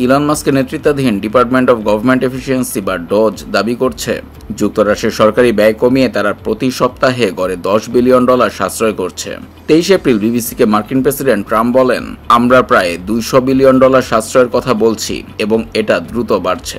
Elon মাস্কের নেতৃত্বাধীন department of government efficiency বা ডজ দাবি করছে যুক্তরাষ্ট্রের সরকারি ব্যয় কমিয়ে তারা প্রতি সপ্তাহে গড়ে $10 বিলিয়ন সাশ্রয় করছে। 23 এপ্রিল বিবিসিকে মার্কিন প্রেসিডেন্ট ট্রাম্প বলেন, আমরা প্রায় $200 বিলিয়ন সাশ্রয়ের কথা বলছি এবং এটা দ্রুত বাড়ছে।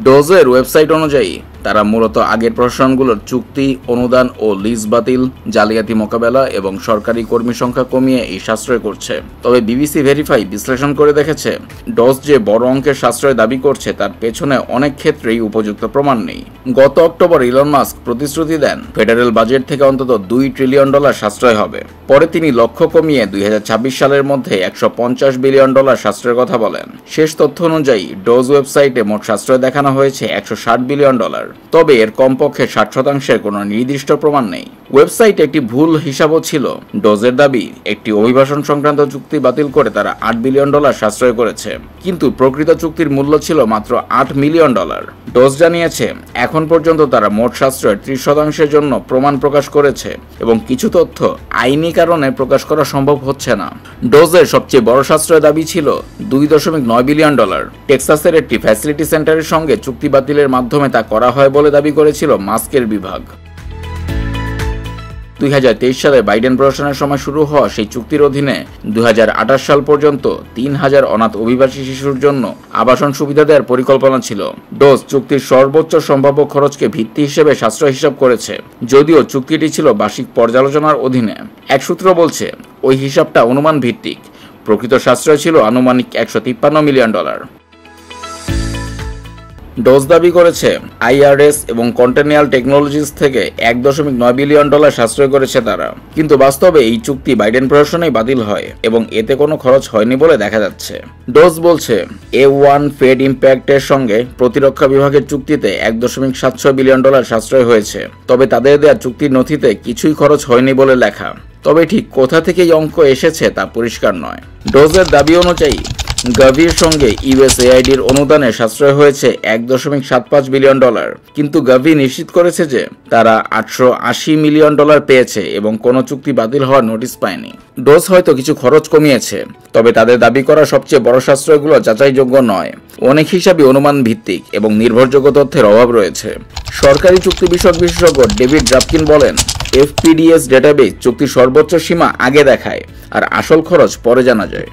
ডোজের ওয়েবসাইট অনুযায়ী তারা মূলত আগের প্রশাসনগুলোর চুক্তি, অনুদান ও লিজ বাতিল, জালিয়াতি মোকাবেলা এবং সরকারি কর্মী সংখ্যা কমিয়ে এই সাশ্রয় করছে। তবে বিবিসি ভেরিফাই বিশ্লেষণ করে দেখেছে, ডজ যে বড় অঙ্কের সাশ্রয় দাবি করছে তার পেছনে অনেক ক্ষেত্রেই উপযুক্ত প্রমাণ নেই। গত অক্টোবর ইলন মাস্ক প্রতিশ্রুতি দেন ফেডারেল বাজেট থেকে অন্তত $2 ট্রিলিয়ন সাশ্রয় হবে। পরে তিনি লক্ষ্য কমিয়ে 2026 সালের মধ্যে $150 বিলিয়ন সাশ্রয়ের কথা বলেন। শেষ তথ্য অনুযায়ী ডোজ ওয়েবসাইটে মোট সাশ্রয় দেখানো হয়েছে $160 বিলিয়ন। তবে এর কমপক্ষে 60% কোনো নির্দিষ্ট প্রমাণ নেই। ওয়েবসাইটে একটি ভুল হিসাবও ছিল। ডোজের দাবি, একটি অভিবাসন সংক্রান্ত চুক্তি বাতিল করে তারা $8 বিলিয়ন সাশ্রয় করেছে, কিন্তু প্রকৃত চুক্তির মূল্য ছিল মাত্র $8 মিলিয়ন। ডোজ জানিয়েছে এখন পর্যন্ত তারা মোট সাশ্রয়ের 30% জন্য প্রমাণ প্রকাশ করেছে এবং কিছু তথ্য আইনি কারণে প্রকাশ করা সম্ভব হচ্ছে না। ডোজের সবচেয়ে বড় সাশ্রয় দাবি ছিল $2.9 বিলিয়ন। টেক্সাসের একটি ফ্যাসিলিটি সেন্টারের সঙ্গে চুক্তি বাতিলের মাধ্যমে তা করা হয় বলে দাবি করেছিল মাস্কের বিভাগ। 2023 সালে বাইডেন প্রশাসনের সময় শুরু হওয়া সেই চুক্তির অধীনে 2028 সাল পর্যন্ত 3000 অনাথ অভিবাসী শিশুর জন্য আবাসন সুবিধা দেওয়ার পরিকল্পনা ছিল। ডোজ চুক্তির সর্বোচ্চ সম্ভাব্য খরচকে ভিত্তি হিসেবে সাশ্রয় হিসাব করেছে, যদিও চুক্তিটি ছিল বার্ষিক পর্যালোচনার অধীনে। এক সূত্র বলছে, ওই হিসাবটা অনুমান ভিত্তিক। প্রকৃত সাশ্রয় ছিল আনুমানিক $153 মিলিয়ন। ডোজ দাবি করেছে আইআরএস এবং কন্টিনিয়াল টেকনোলজিস থেকে $1.9 বিলিয়ন সাশ্রয় করেছে তারা, কিন্তু বাস্তবে এই চুক্তি বাইডেন প্রশাসনেই বাতিল হয় এবং এতে কোনো খরচ হয়নি বলে দেখা যাচ্ছে। ডোজ বলছে A1 ফেড ইম্প্যাক্টের সঙ্গে প্রতিরক্ষা বিভাগের চুক্তিতে $1.76 বিলিয়ন সাশ্রয় হয়েছে, তবে তাদের দেওয়া চুক্তির নথিতে কিছুই খরচ হয়নি বলে লেখা। তবে ঠিক কোথা থেকে এই অঙ্ক এসেছে তা পরিষ্কার নয়। ডোজের দাবি অনুযায়ী গাভির সঙ্গে ইউএসএআইডির অনুদানে সাশ্রয় হয়েছে $1.75 বিলিয়ন, কিন্তু গাভি নিশ্চিত করেছে যে তারা $880 মিলিয়ন পেয়েছে এবং কোনো চুক্তি বাতিল হওয়ার নোটিশ পায়নি। ডোজ হয়তো কিছু খরচ কমিয়েছে, তবে তাদের দাবি করা সবচেয়ে বড় সাশ্রয়গুলো যাচাইযোগ্য নয়। অনেক হিসাবই অনুমান ভিত্তিক এবং নির্ভরযোগ্য তথ্যের অভাব রয়েছে। সরকারি চুক্তি বিষয়ক বিশেষজ্ঞ ডেভিড ড্রাফকিন বলেন, FPDS ডেটাবেস চুক্তির সর্বোচ্চ সীমা আগে দেখায় আর আসল খরচ পরে জানা যায়।